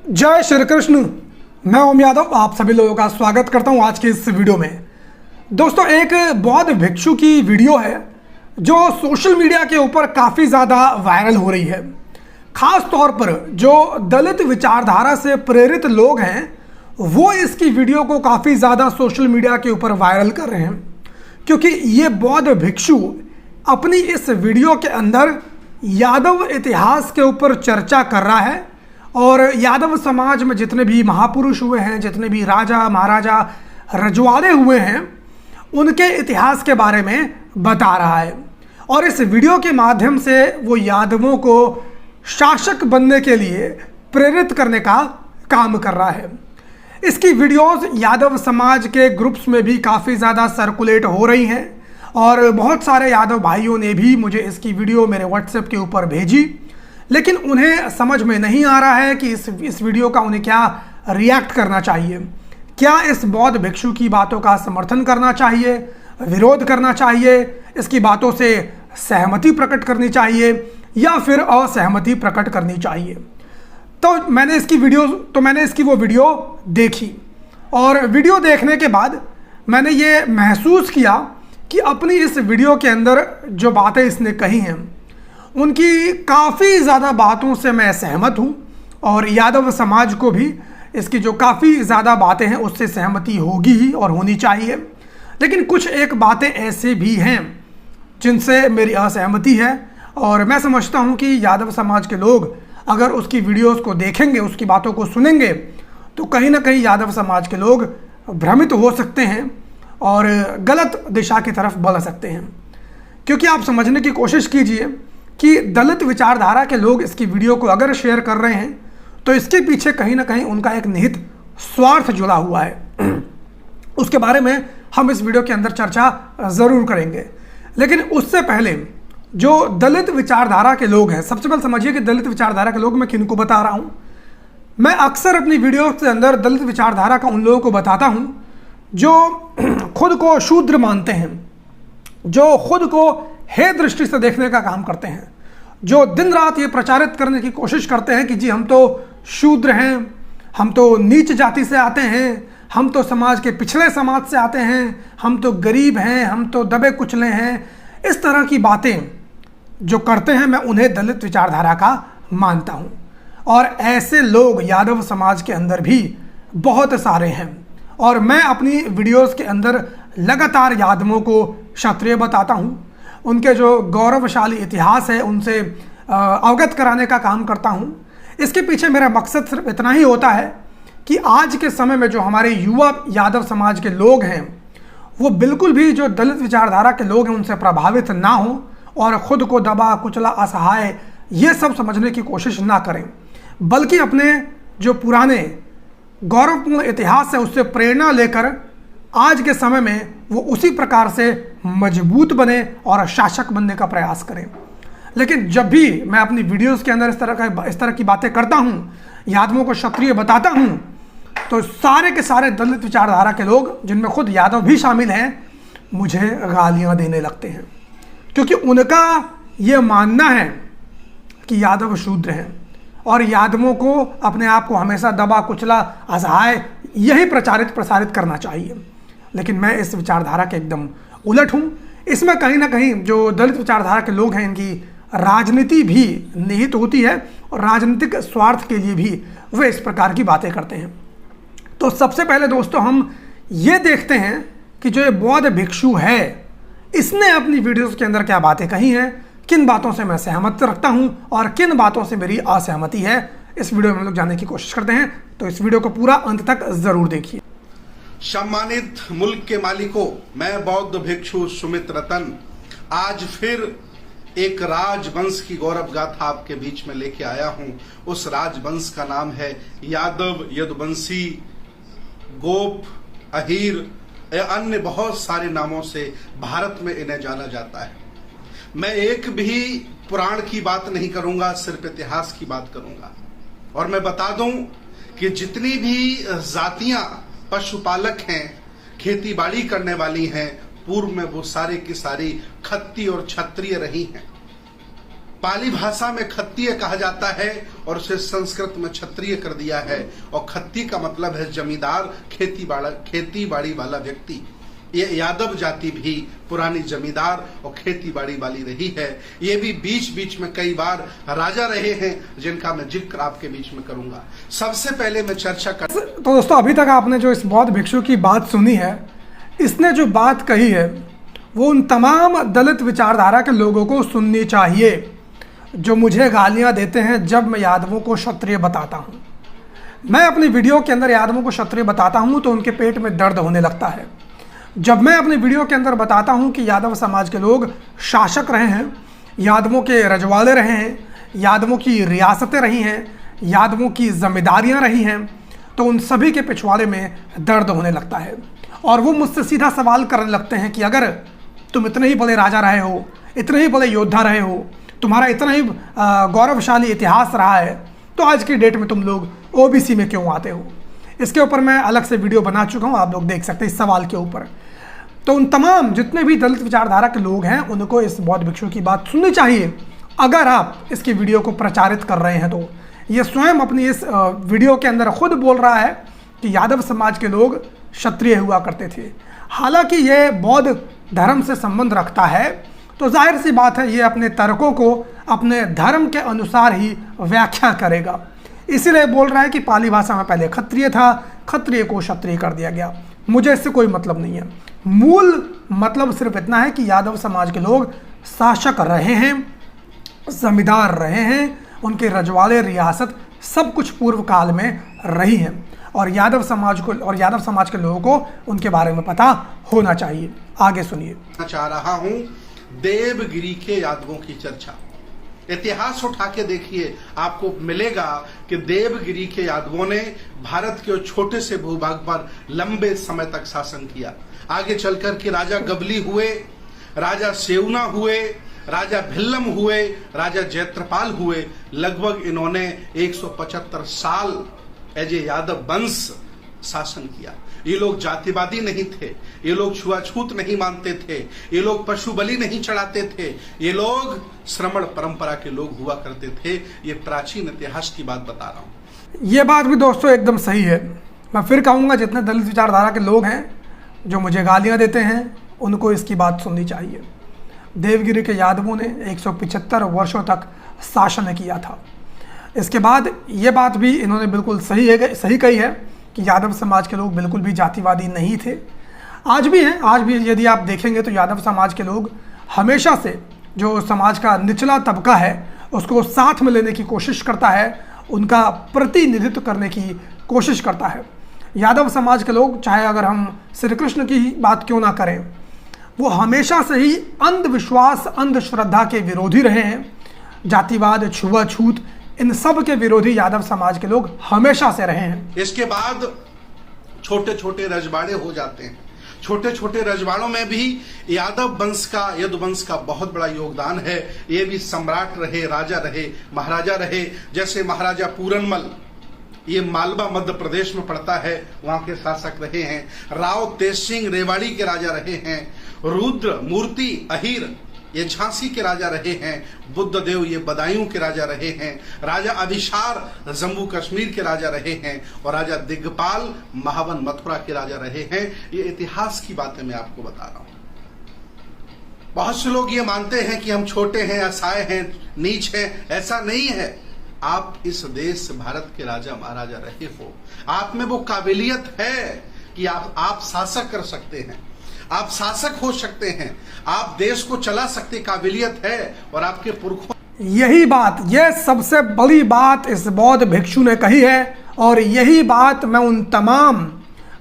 जय श्री कृष्ण। मैं ओम यादव आप सभी लोगों का स्वागत करता हूं आज के इस वीडियो में। दोस्तों, एक बौद्ध भिक्षु की वीडियो है जो सोशल मीडिया के ऊपर काफ़ी ज़्यादा वायरल हो रही है। खास तौर पर जो दलित विचारधारा से प्रेरित लोग हैं वो इसकी वीडियो को काफ़ी ज़्यादा सोशल मीडिया के ऊपर वायरल कर रहे हैं, क्योंकि ये बौद्ध भिक्षु अपनी इस वीडियो के अंदर यादव इतिहास के ऊपर चर्चा कर रहा है और यादव समाज में जितने भी महापुरुष हुए हैं, जितने भी राजा महाराजा रजवाड़े हुए हैं, उनके इतिहास के बारे में बता रहा है। और इस वीडियो के माध्यम से वो यादवों को शासक बनने के लिए प्रेरित करने का काम कर रहा है। इसकी वीडियोस यादव समाज के ग्रुप्स में भी काफ़ी ज़्यादा सर्कुलेट हो रही हैं और बहुत सारे यादव भाइयों ने भी मुझे इसकी वीडियो मेरे व्हाट्सएप के ऊपर भेजी, लेकिन उन्हें समझ में नहीं आ रहा है कि इस वीडियो का उन्हें क्या रिएक्ट करना चाहिए। क्या इस बौद्ध भिक्षु की बातों का समर्थन करना चाहिए, विरोध करना चाहिए, इसकी बातों से सहमति प्रकट करनी चाहिए या फिर असहमति प्रकट करनी चाहिए। तो मैंने इसकी वो वीडियो देखी और वीडियो देखने के बाद मैंने ये महसूस किया कि अपनी इस वीडियो के अंदर जो बातें इसने कही हैं उनकी काफ़ी ज़्यादा बातों से मैं सहमत हूँ और यादव समाज को भी इसकी जो काफ़ी ज़्यादा बातें हैं उससे सहमति होगी ही और होनी चाहिए। लेकिन कुछ एक बातें ऐसे भी हैं जिनसे मेरी असहमति है और मैं समझता हूँ कि यादव समाज के लोग अगर उसकी वीडियोस को देखेंगे, उसकी बातों को सुनेंगे, तो कहीं ना कहीं यादव समाज के लोग भ्रमित हो सकते हैं और गलत दिशा की तरफ बढ़ सकते हैं। क्योंकि आप समझने की कोशिश कीजिए कि दलित विचारधारा के लोग इसकी वीडियो को अगर शेयर कर रहे हैं तो इसके पीछे कहीं ना कहीं उनका एक निहित स्वार्थ जुड़ा हुआ है। उसके बारे में हम इस वीडियो के अंदर चर्चा ज़रूर करेंगे। लेकिन उससे पहले जो दलित विचारधारा के लोग हैं, सबसे पहले समझिए कि दलित विचारधारा के लोग मैं किनको बता रहा हूँ। मैं अक्सर अपनी वीडियो के अंदर दलित विचारधारा का उन लोगों को बताता हूँ जो खुद को शूद्र मानते हैं, जो खुद को हे दृष्टि से देखने का काम करते हैं, जो दिन रात ये प्रचारित करने की कोशिश करते हैं कि जी हम तो शूद्र हैं, हम तो नीच जाति से आते हैं, हम तो समाज के पिछड़े समाज से आते हैं, हम तो गरीब हैं, हम तो दबे कुचले हैं। इस तरह की बातें जो करते हैं मैं उन्हें दलित विचारधारा का मानता हूँ। और ऐसे लोग यादव समाज के अंदर भी बहुत सारे हैं और मैं अपनी वीडियोस के अंदर लगातार यादवों को क्षत्रिय बताता हूँ, उनके जो गौरवशाली इतिहास है उनसे अवगत कराने का काम करता हूँ। इसके पीछे मेरा मकसद सिर्फ इतना ही होता है कि आज के समय में जो हमारे युवा यादव समाज के लोग हैं वो बिल्कुल भी जो दलित विचारधारा के लोग हैं उनसे प्रभावित ना हों और ख़ुद को दबा कुचला असहाय ये सब समझने की कोशिश ना करें, बल्कि अपने जो पुराने गौरवपूर्ण इतिहास है उससे प्रेरणा लेकर आज के समय में वो उसी प्रकार से मजबूत बने और शासक बनने का प्रयास करें। लेकिन जब भी मैं अपनी वीडियोस के अंदर इस तरह की बातें करता हूँ, यादवों को क्षत्रिय बताता हूँ, तो सारे के सारे दलित विचारधारा के लोग, जिनमें खुद यादव भी शामिल हैं, मुझे गालियाँ देने लगते हैं, क्योंकि उनका ये मानना है कि यादव शूद्र हैं और यादवों को अपने आप को हमेशा दबा कुचला असहाय यही प्रसारित करना चाहिए। लेकिन मैं इस विचारधारा के एकदम उलट हूँ। इसमें कहीं ना कहीं जो दलित विचारधारा के लोग हैं इनकी राजनीति भी निहित होती है और राजनीतिक स्वार्थ के लिए भी वे इस प्रकार की बातें करते हैं। तो सबसे पहले दोस्तों हम ये देखते हैं कि जो ये बौद्ध भिक्षु है इसने अपनी वीडियोस के अंदर क्या बातें कही हैं, किन बातों से मैं सहमत रखता हूं और किन बातों से मेरी असहमति है। इस वीडियो में हम लोग जानने की कोशिश करते हैं, तो इस वीडियो को पूरा अंत तक जरूर देखिए। सम्मानित मुल्क के मालिकों, मैं बौद्ध भिक्षु सुमित रतन आज फिर एक राजवंश की गौरव गाथा आपके बीच में लेके आया हूं। उस राजवंश का नाम है यादव, यदुवंशी, गोप, अहीर, अन्य बहुत सारे नामों से भारत में इन्हें जाना जाता है। मैं एक भी पुराण की बात नहीं करूंगा, सिर्फ इतिहास की बात करूंगा। और मैं बता दूं कि जितनी भी जातियां पशुपालक हैं, खेती बाड़ी करने वाली हैं, पूर्व में वो सारे की सारी खत्ती और क्षत्रिय रही हैं। पाली भाषा में खत्तीय कहा जाता है और उसे संस्कृत में क्षत्रिय कर दिया है। और खत्ती का मतलब है जमींदार, खेती बाड़ी वाला व्यक्ति। ये यादव जाति भी पुरानी जमींदार और खेती बाड़ी वाली रही है। ये भी बीच बीच में कई बार राजा रहे हैं, जिनका मैं जिक्र आपके बीच में करूंगा। सबसे पहले मैं चर्चा कर तो दोस्तों, अभी तक आपने जो इस बौद्ध भिक्षु की बात सुनी है, इसने जो बात कही है वो उन तमाम दलित विचारधारा के लोगों को सुननी चाहिए जो मुझे गालियां देते हैं जब मैं यादवों को क्षत्रिय बताता हूं। मैं अपनी वीडियो के अंदर यादवों को क्षत्रिय बताता हूं तो उनके पेट में दर्द होने लगता है। जब मैं अपनी वीडियो के अंदर बताता हूं कि यादव समाज के लोग शासक रहे हैं, यादवों के रजवाड़े रहे हैं, यादवों की रियासतें रही हैं, यादवों की जिम्मेदारियां रही हैं, तो उन सभी के पिछवाड़े में दर्द होने लगता है। और वो मुझसे सीधा सवाल करने लगते हैं कि अगर तुम इतने ही बड़े राजा रहे हो, इतने ही बड़े योद्धा रहे हो, तुम्हारा इतना ही गौरवशाली इतिहास रहा है, तो आज की डेट में तुम लोग ओबीसी में क्यों आते हो? इसके ऊपर मैं अलग से वीडियो बना चुका हूं, आप लोग देख सकते हैं इस सवाल के ऊपर। तो उन तमाम जितने भी दलित विचारधारा के लोग हैं उनको इस बौद्ध भिक्षु की बात सुननी चाहिए। अगर आप इसकी वीडियो को प्रचारित कर रहे हैं तो ये स्वयं अपनी इस वीडियो के अंदर खुद बोल रहा है कि यादव समाज के लोग क्षत्रिय हुआ करते थे। हालांकि ये बौद्ध धर्म से संबंध रखता है, तो जाहिर सी बात है ये अपने तर्कों को अपने धर्म के अनुसार ही व्याख्या करेगा। इसीलिए बोल रहा है कि पाली भाषा में पहले क्षत्रिय था, क्षत्रिय को क्षत्रिय कर दिया गया। मुझे इससे कोई मतलब नहीं है। मूल मतलब सिर्फ इतना है कि यादव समाज के लोग शासक रहे हैं, जमींदार रहे हैं, उनके रजवाड़े रियासत सब कुछ पूर्व काल में रही हैं और यादव समाज के लोगों को उनके बारे में पता होना चाहिए। आगे सुनिए। चाह रहा हूं देवगिरी के यादवों की चर्चा। इतिहास उठा के देखिए, आपको मिलेगा कि देवगिरी के यादवों ने भारत के छोटे से भूभाग पर लंबे समय तक शासन किया। आगे चलकर के राजा गबली हुए, राजा सेवना हुए, राजा भिल्लम हुए, राजा जयत्रपाल हुए। लगभग इन्होंने 175 साल एज ए यादव वंश शासन किया। ये लोग जातिवादी नहीं थे, ये लोग छुआछूत नहीं मानते थे, ये लोग पशु बलि नहीं चढ़ाते थे, ये लोग श्रमण परंपरा के लोग हुआ करते थे। ये प्राचीन इतिहास की बात बता रहा हूं। ये बात भी दोस्तों एकदम सही है। मैं फिर कहूँगा, जितने दलित विचारधारा के लोग हैं जो मुझे गालियाँ देते हैं उनको इसकी बात सुननी चाहिए। देवगिरी के यादवों ने 175 वर्षों तक शासन किया था। इसके बाद ये बात भी इन्होंने बिल्कुल सही कही है कि यादव समाज के लोग बिल्कुल भी जातिवादी नहीं थे। आज भी हैं, आज भी यदि आप देखेंगे तो यादव समाज के लोग हमेशा से जो समाज का निचला तबका है उसको साथ में लेने की कोशिश करता है, उनका प्रतिनिधित्व करने की कोशिश करता है। यादव समाज के लोग, चाहे अगर हम श्री कृष्ण की बात क्यों ना करें, वो हमेशा से ही अंधविश्वास, अंधश्रद्धा के विरोधी रहे हैं। जातिवाद, छुआछूत, इन सब के विरोधी यादव समाज के लोग हमेशा से रहे हैं। इसके बाद छोटे छोटे रजवाड़े हो जाते हैं। छोटे छोटे रजवाड़ों में भी यादव वंश का, यदुवंश का बहुत बड़ा योगदान है। ये भी सम्राट रहे, राजा रहे, महाराजा रहे। जैसे महाराजा पूरनमल, ये मालवा मध्य प्रदेश में पड़ता है, वहां के शासक रहे हैं। राव तेज सिंह रेवाड़ी के राजा रहे हैं। रुद्र मूर्ति अहिर ये झांसी के राजा रहे हैं। बुद्धदेव ये बदायूं के राजा रहे हैं। राजा अभिशार जम्मू कश्मीर के राजा रहे हैं और राजा दिग्पाल महावन मथुरा के राजा रहे हैं। ये इतिहास की बातें मैं आपको बता रहा हूं। बहुत से लोग ये मानते हैं कि हम छोटे हैं, असहाय हैं, नीच हैं। ऐसा नहीं है। आप इस देश भारत के राजा महाराजा रहे हो, आप में वो काबिलियत है कि आप शासक कर सकते हैं, आप शासक हो सकते हैं, आप देश को चला सकते काबिलियत है। और आपके पुरखों, यही बात, यह सबसे बड़ी बात इस बौद्ध भिक्षु ने कही है। और यही बात मैं उन तमाम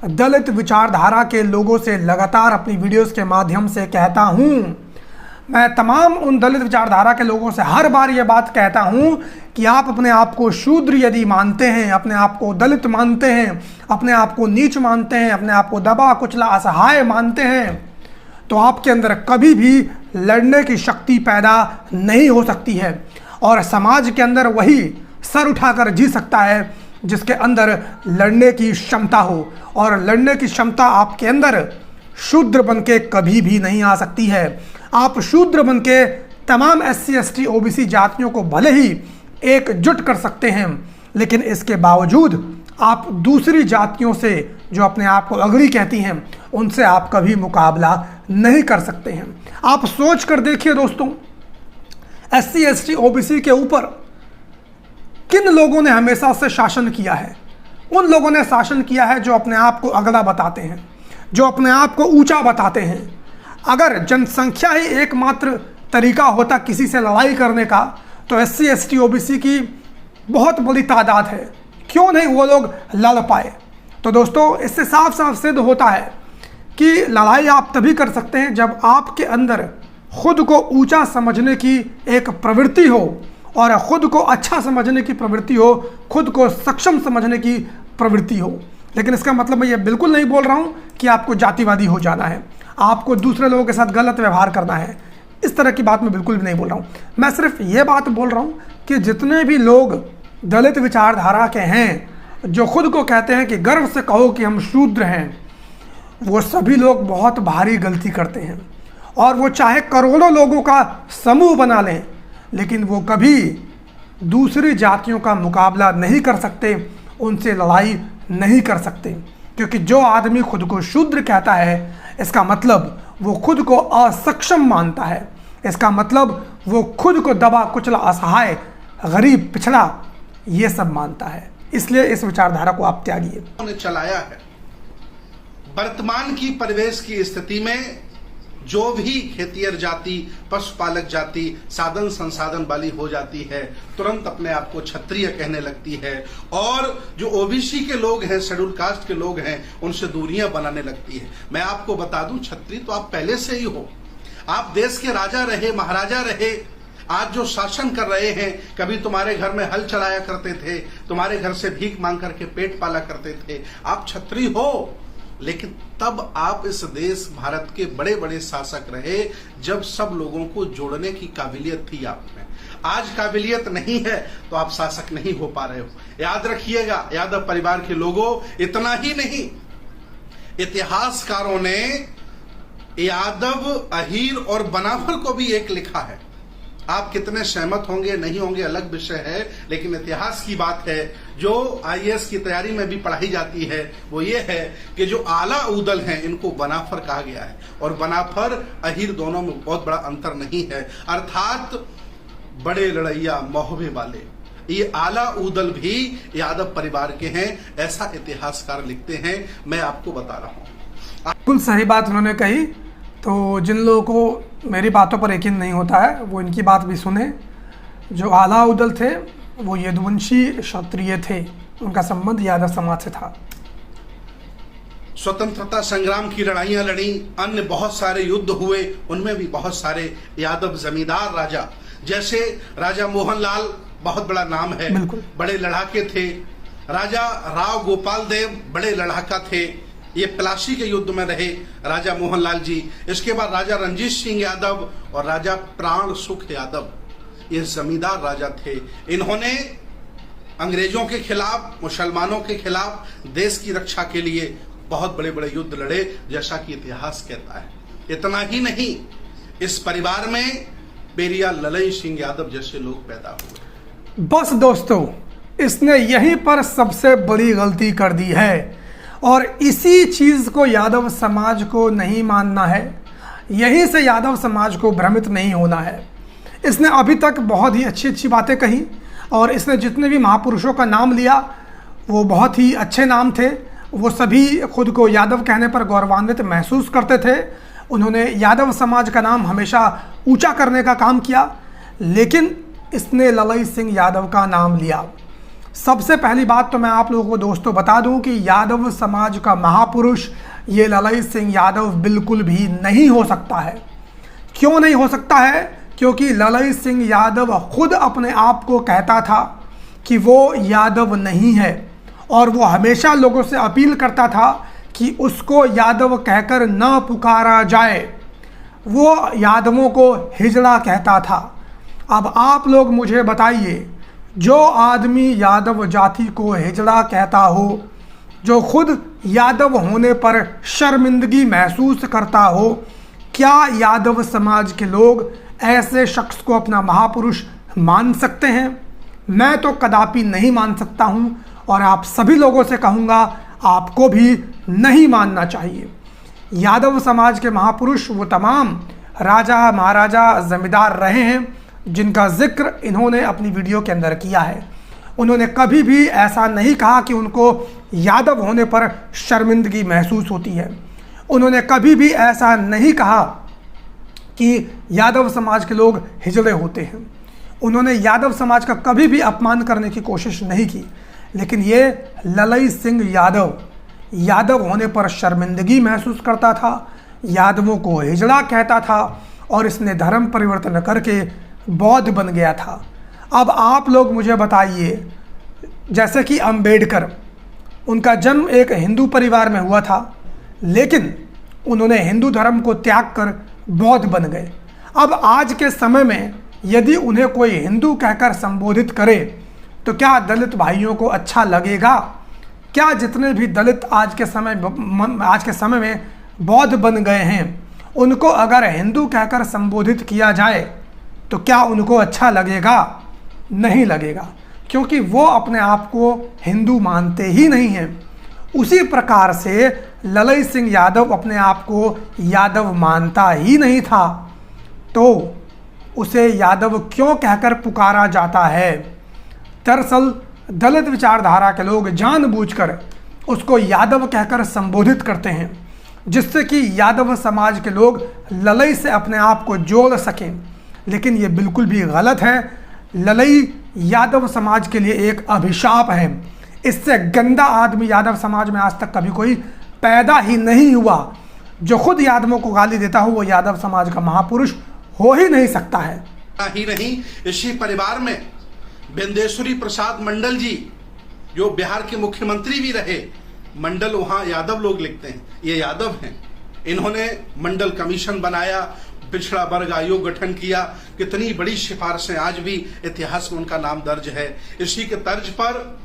दलित विचारधारा के लोगों से लगातार अपनी वीडियोस के माध्यम से कहता हूं। मैं तमाम उन दलित विचारधारा के लोगों से हर बार ये बात कहता हूं कि आप अपने आप को शूद्र यदि मानते हैं, अपने आप को दलित मानते हैं, अपने आप को नीच मानते हैं, अपने आप को दबा कुचला असहाय मानते हैं, तो आपके अंदर कभी भी लड़ने की शक्ति पैदा नहीं हो सकती है। और समाज के अंदर वही सर उठाकर जी सकता है जिसके अंदर लड़ने की क्षमता हो। और लड़ने की क्षमता आपके अंदर शूद्र बन के कभी भी नहीं आ सकती है। आप शूद्र बन के तमाम SC ST OBC जातियों को भले ही एकजुट कर सकते हैं, लेकिन इसके बावजूद आप दूसरी जातियों से जो अपने आप को अग्री कहती हैं उनसे आप कभी मुकाबला नहीं कर सकते हैं। आप सोच कर देखिए दोस्तों, SC ST OBC के ऊपर किन लोगों ने हमेशा से शासन किया है? उन लोगों ने शासन किया है जो अपने आप को अगला बताते हैं, जो अपने आप को ऊंचा बताते हैं। अगर जनसंख्या ही एकमात्र तरीका होता किसी से लड़ाई करने का, तो SC ST OBC की बहुत बड़ी तादाद है, क्यों नहीं वो लोग लड़ पाए? तो दोस्तों, इससे साफ साफ सिद्ध होता है कि लड़ाई आप तभी कर सकते हैं जब आपके अंदर खुद को ऊंचा समझने की एक प्रवृत्ति हो, और खुद को अच्छा समझने की प्रवृत्ति हो, खुद को सक्षम समझने की प्रवृत्ति हो। लेकिन इसका मतलब मैं ये बिल्कुल नहीं बोल रहा हूँ कि आपको जातिवादी हो जाना है, आपको दूसरे लोगों के साथ गलत व्यवहार करना है, इस तरह की बात मैं बिल्कुल भी नहीं बोल रहा हूँ। मैं सिर्फ ये बात बोल रहा हूँ कि जितने भी लोग दलित विचारधारा के हैं, जो खुद को कहते हैं कि गर्व से कहो कि हम शूद्र हैं, वो सभी लोग बहुत भारी गलती करते हैं। और वो चाहे करोड़ों लोगों का समूह बना लें, लेकिन वो कभी दूसरी जातियों का मुकाबला नहीं कर सकते, उनसे लड़ाई नहीं कर सकते। क्योंकि जो आदमी खुद को शूद्र कहता है, इसका मतलब वो खुद को असक्षम मानता है, इसका मतलब वो खुद को दबा कुचला, असहाय, गरीब, पिछड़ा, ये सब मानता है। इसलिए इस विचारधारा को आप त्यागिए। उन्होंने चलाया है। वर्तमान की परिवेश की स्थिति में जो भी खेतियर जाति, पशुपालक जाति साधन संसाधन वाली हो जाती है, तुरंत अपने आप को क्षत्रिय कहने लगती है, और जो ओबीसी के लोग हैं, शेड्यूल कास्ट के लोग हैं, उनसे दूरियां बनाने लगती है। मैं आपको बता दूं, क्षत्रिय तो आप पहले से ही हो। आप देश के राजा रहे, महाराजा रहे। आज जो शासन कर रहे हैं, कभी तुम्हारे घर में हल चलाया करते थे, तुम्हारे घर से भीख मांग करके पेट पाला करते थे। आप क्षत्रिय हो, लेकिन तब आप इस देश भारत के बड़े बड़े शासक रहे, जब सब लोगों को जोड़ने की काबिलियत थी आप में। आज काबिलियत नहीं है तो आप शासक नहीं हो पा रहे हो। याद रखिएगा यादव परिवार के लोगों, इतना ही नहीं, इतिहासकारों ने यादव, अहीर और बनाफर को भी एक लिखा है। आप कितने सहमत होंगे नहीं होंगे अलग विषय है, लेकिन इतिहास की बात है जो IAS की तैयारी में भी पढ़ाई जाती है, वो ये है कि जो आला उदल हैं, इनको बनाफर कहा गया है, और बनाफर अहीर दोनों में बहुत बड़ा अंतर नहीं है। अर्थात बड़े लड़ैया, मोहबे वाले, ये आला उदल भी यादव परिवार के हैं, ऐसा इतिहासकार लिखते हैं। मैं आपको बता रहा हूँ। बिल्कुल सही बात उन्होंने कही। तो जिन लोगों को मेरी बातों पर यकीन नहीं होता है, वो इनकी बात भी सुने। जो आला उदल थे वो यदुवंशी क्षत्रिय थे, उनका संबंध यादव समाज से था। स्वतंत्रता संग्राम की लड़ाइयां लड़ी, अन्य बहुत सारे युद्ध हुए, उनमें भी बहुत सारे यादव जमींदार राजा, जैसे राजा मोहनलाल, बहुत बड़ा नाम है, बड़े लड़ाके थे। राजा राव गोपाल देव बड़े लड़ाका थे, ये प्लासी के युद्ध में रहे राजा मोहनलाल जी। इसके बाद राजा रंजीत सिंह यादव और राजा प्राण सुख यादव, ये जमींदार राजा थे। इन्होंने अंग्रेजों के खिलाफ, मुसलमानों के खिलाफ देश की रक्षा के लिए बहुत बड़े बड़े युद्ध लड़े, जैसा कि इतिहास कहता है। इतना ही नहीं, इस परिवार में पेरिया ललई सिंह यादव जैसे लोग पैदा हुए। बस दोस्तों, इसने यहीं पर सबसे बड़ी गलती कर दी है, और इसी चीज़ को यादव समाज को नहीं मानना है, यहीं से यादव समाज को भ्रमित नहीं होना है। इसने अभी तक बहुत ही अच्छी अच्छी बातें कही, और इसने जितने भी महापुरुषों का नाम लिया वो बहुत ही अच्छे नाम थे। वो सभी खुद को यादव कहने पर गौरवान्वित महसूस करते थे। उन्होंने यादव समाज का नाम हमेशा ऊंचा करने का काम किया, लेकिन इसने ललई सिंह यादव का नाम लिया। सबसे पहली बात तो मैं आप लोगों को दोस्तों बता दूं कि यादव समाज का महापुरुष ये ललई सिंह यादव बिल्कुल भी नहीं हो सकता है। क्यों नहीं हो सकता है? क्योंकि ललई सिंह यादव खुद अपने आप को कहता था कि वो यादव नहीं है, और वो हमेशा लोगों से अपील करता था कि उसको यादव कहकर न पुकारा जाए। वो यादवों को हिजड़ा कहता था। अब आप लोग मुझे बताइए, जो आदमी यादव जाति को हिजड़ा कहता हो, जो खुद यादव होने पर शर्मिंदगी महसूस करता हो, क्या यादव समाज के लोग ऐसे शख्स को अपना महापुरुष मान सकते हैं? मैं तो कदापि नहीं मान सकता हूं और आप सभी लोगों से कहूंगा आपको भी नहीं मानना चाहिए। यादव समाज के महापुरुष वो तमाम राजा महाराजा जमींदार रहे हैं जिनका जिक्र इन्होंने अपनी वीडियो के अंदर किया है। उन्होंने कभी भी ऐसा नहीं कहा कि उनको यादव होने पर शर्मिंदगी महसूस होती है। उन्होंने कभी भी ऐसा नहीं कहा कि यादव समाज के लोग हिजड़े होते हैं। उन्होंने यादव समाज का कभी भी अपमान करने की कोशिश नहीं की। लेकिन ये ललई सिंह यादव होने पर शर्मिंदगी महसूस करता था, यादवों को हिजड़ा कहता था और इसने धर्म परिवर्तन करके बौद्ध बन गया था। अब आप लोग मुझे बताइए, जैसे कि अंबेडकर, उनका जन्म एक हिंदू परिवार में हुआ था लेकिन उन्होंने हिंदू धर्म को त्याग कर बौद्ध बन गए। अब आज के समय में यदि उन्हें कोई हिंदू कहकर संबोधित करे तो क्या दलित भाइयों को अच्छा लगेगा? क्या जितने भी दलित आज के समय में बौद्ध बन गए हैं उनको अगर हिंदू कहकर संबोधित किया जाए तो क्या उनको अच्छा लगेगा? नहीं लगेगा, क्योंकि वो अपने आप को हिंदू मानते ही नहीं हैं। उसी प्रकार से ललई सिंह यादव अपने आप को यादव मानता ही नहीं था, तो उसे यादव क्यों कहकर पुकारा जाता है? दरअसल दलित विचारधारा के लोग जानबूझकर उसको यादव कहकर संबोधित करते हैं जिससे कि यादव समाज के लोग ललई से अपने आप को जोड़ सकें। लेकिन ये बिल्कुल भी गलत है। ललई यादव समाज के लिए एक अभिशाप है। इससे गंदा आदमी यादव समाज में आज तक कभी कोई पैदा ही नहीं हुआ। जो खुद यादवों को गाली देता हो वो यादव समाज का महापुरुष हो ही नहीं सकता है। ही नहीं, इसी परिवार में बिंदेश्वरी प्रसाद मंडल जी, जो बिहार के मुख्यमंत्री भी रहे, मंडल वहां यादव लोग लिखते हैं, ये यादव हैं। इन्होंने मंडल कमीशन बनाया, पिछड़ा वर्ग आयोग गठन किया, कितनी बड़ी सिफारिशें आज भी इतिहास में उनका नाम दर्ज है। इसी के तर्ज पर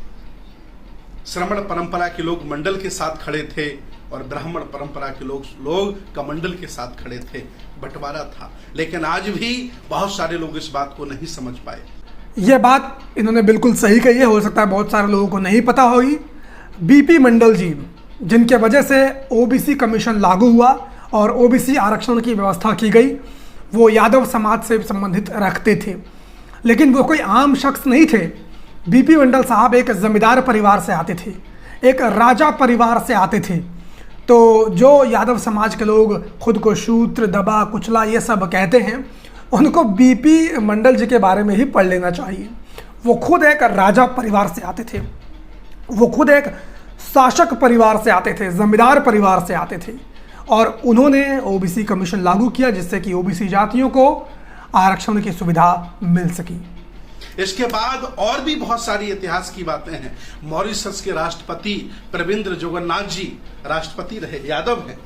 श्रमण परंपरा के लोग मंडल के साथ खड़े थे और ब्राह्मण परंपरा के लोग कमंडल के साथ खड़े थे। बंटवारा था, लेकिन आज भी बहुत सारे लोग इस बात को नहीं समझ पाए। यह बात इन्होंने बिल्कुल सही कही है। हो सकता है बहुत सारे लोगों को नहीं पता होगी। बीपी मंडल जी, जिनके वजह से ओबीसी कमीशन लागू हुआ और ओबीसी आरक्षण की व्यवस्था की गई, वो यादव समाज से संबंधित रखते थे, लेकिन वो कोई आम शख्स नहीं थे। बीपी मंडल साहब एक जमींदार परिवार से आते थे, एक राजा परिवार से आते थे। तो जो यादव समाज के लोग खुद को शूद्र, दबा, कुचला ये सब कहते हैं, उनको बीपी मंडल जी के बारे में ही पढ़ लेना चाहिए। वो खुद एक राजा परिवार से आते थे, वो खुद एक शासक परिवार से आते थे, जमींदार परिवार से आते थे और उन्होंने ओबीसी कमीशन लागू किया जिससे कि ओबीसी जातियों को आरक्षण की सुविधा मिल सकी। इसके बाद और भी बहुत सारी इतिहास की बातें हैं। मॉरिशस के राष्ट्रपति प्रविंद्र जगन्नाथ जी राष्ट्रपति रहे, यादव हैं।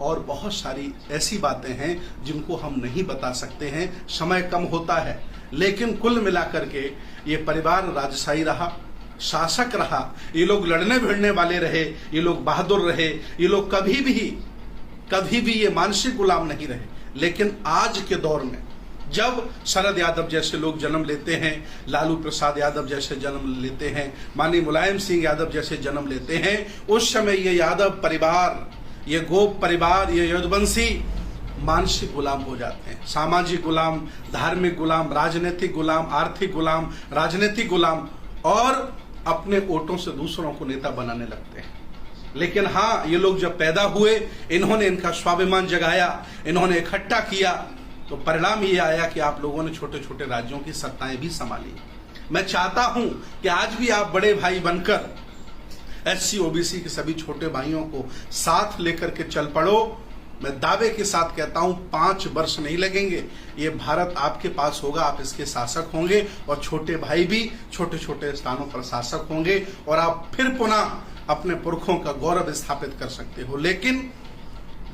और बहुत सारी ऐसी बातें हैं जिनको हम नहीं बता सकते हैं, समय कम होता है। लेकिन कुल मिलाकर के ये परिवार राजशाही रहा, शासक रहा, ये लोग लड़ने भिड़ने वाले रहे, ये लोग बहादुर रहे, ये लोग कभी भी ये मानसिक गुलाम नहीं रहे। लेकिन आज के दौर में जब शरद यादव जैसे लोग जन्म लेते हैं, लालू प्रसाद यादव जैसे जन्म लेते हैं, माननीय मुलायम सिंह यादव जैसे जन्म लेते हैं, उस समय ये यादव परिवार, ये गोप परिवार, ये यदुवंशी मानसिक गुलाम हो जाते हैं। सामाजिक गुलाम, धार्मिक गुलाम, राजनीतिक गुलाम, आर्थिक गुलाम, राजनीतिक गुलाम, और अपने वोटों से दूसरों को नेता बनाने लगते हैं। लेकिन हाँ, ये लोग जब पैदा हुए, इन्होंने इनका स्वाभिमान जगाया, इन्होंने इकट्ठा किया, तो परिणाम ये आया कि आप लोगों ने छोटे छोटे राज्यों की सत्ताएं भी संभाली। मैं चाहता हूं कि आज भी आप बड़े भाई बनकर एससी ओबीसी के सभी छोटे भाइयों को साथ लेकर के चल पड़ो। मैं दावे के साथ कहता हूं 5 वर्ष नहीं लगेंगे, ये भारत आपके पास होगा, आप इसके शासक होंगे और छोटे भाई भी छोटे छोटे स्थानों पर शासक होंगे और आप फिर पुनः अपने पुरखों का गौरव स्थापित कर सकते हो। लेकिन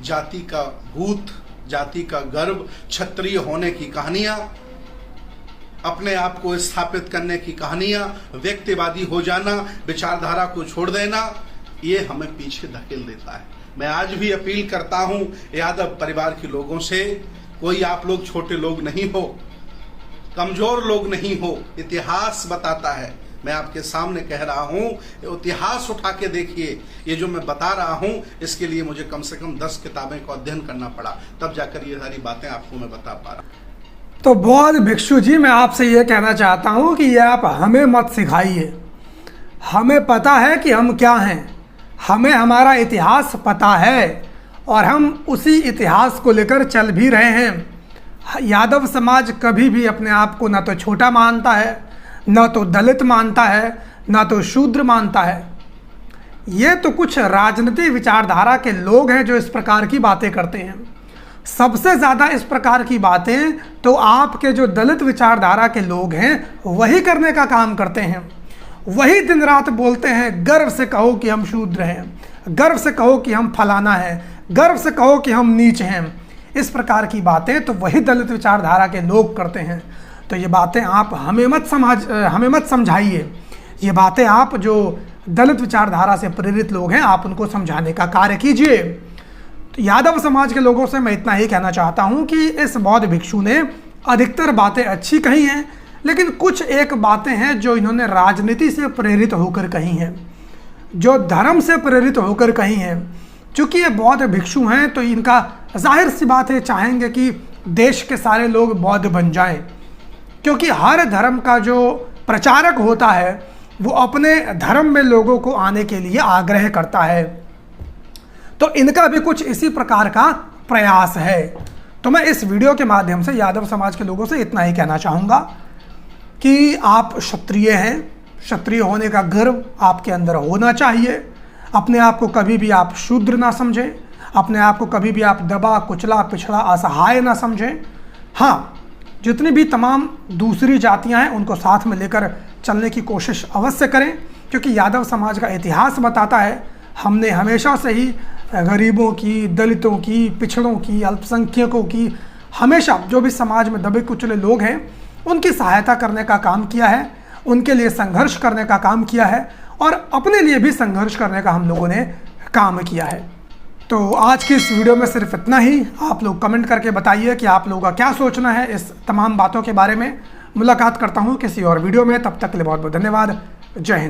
जाति का भूत, जाति का गर्व, क्षत्रिय होने की कहानियां, अपने आप को स्थापित करने की कहानियां, व्यक्तिवादी हो जाना, विचारधारा को छोड़ देना, ये हमें पीछे धकेल देता है। मैं आज भी अपील करता हूं यादव परिवार के लोगों से कोई आप लोग छोटे लोग नहीं हो, कमजोर लोग नहीं हो। इतिहास बताता है, मैं आपके सामने कह रहा हूं, इतिहास उठा के देखिए। ये जो मैं बता रहा हूं, इसके लिए मुझे कम से कम 10 किताबें का अध्ययन करना पड़ा, तब जाकर ये सारी बातें आपको मैं बता पा रहा हूं। तो बौद्ध भिक्षु जी, मैं आपसे ये कहना चाहता हूँ कि ये आप हमें मत सिखाइए। हमें पता है कि हम क्या हैं, हमें हमारा इतिहास पता है और हम उसी इतिहास को लेकर चल भी रहे हैं। यादव समाज कभी भी अपने आप को ना तो छोटा मानता है, ना तो दलित मानता है, ना तो शूद्र मानता है। ये तो कुछ राजनीतिक विचारधारा के लोग हैं जो इस प्रकार की बातें करते हैं। सबसे ज़्यादा इस प्रकार की बातें तो आपके जो दलित विचारधारा के लोग हैं वही करने का काम करते हैं। वही दिन रात बोलते हैं, गर्व से कहो कि हम शूद्र हैं, गर्व से कहो कि हम फलाना हैं, गर्व से कहो कि हम नीच हैं। इस प्रकार की बातें तो वही दलित विचारधारा के लोग करते हैं। तो ये बातें आप हमें मत समझाइए। ये बातें आप जो दलित विचारधारा से प्रेरित लोग हैं, आप उनको समझाने का कार्य कीजिए। तो यादव समाज के लोगों से मैं इतना ही कहना चाहता हूँ कि इस बौद्ध भिक्षु ने अधिकतर बातें अच्छी कही हैं, लेकिन कुछ एक बातें हैं जो इन्होंने राजनीति से प्रेरित होकर कही हैं, जो धर्म से प्रेरित होकर कही हैं। चूँकि ये बौद्ध भिक्षु हैं तो इनका जाहिर सी बात है, चाहेंगे कि देश के सारे लोग बौद्ध बन जाएं, क्योंकि हर धर्म का जो प्रचारक होता है वो अपने धर्म में लोगों को आने के लिए आग्रह करता है। तो इनका भी कुछ इसी प्रकार का प्रयास है। तो मैं इस वीडियो के माध्यम से यादव समाज के लोगों से इतना ही कहना चाहूँगा कि आप क्षत्रिय हैं, क्षत्रिय होने का गर्व आपके अंदर होना चाहिए। अपने आप को कभी भी आप शूद्र ना समझें, अपने आप को कभी भी आप दबा कुचला पिछड़ा असहाय ना समझें। हाँ, जितनी भी तमाम दूसरी जातियां हैं उनको साथ में लेकर चलने की कोशिश अवश्य करें, क्योंकि यादव समाज का इतिहास बताता है हमने हमेशा से ही गरीबों की, दलितों की, पिछड़ों की, अल्पसंख्यकों की, हमेशा जो भी समाज में दबे कुचले लोग हैं उनकी सहायता करने का काम किया है, उनके लिए संघर्ष करने का काम किया है और अपने लिए भी संघर्ष करने का हम लोगों ने काम किया है। तो आज की इस वीडियो में सिर्फ इतना ही। आप लोग कमेंट करके बताइए कि आप लोगों का क्या सोचना है इस तमाम बातों के बारे में। मुलाकात करता हूँ किसी और वीडियो में, तब तक के लिए बहुत बहुत धन्यवाद। जय हिंद।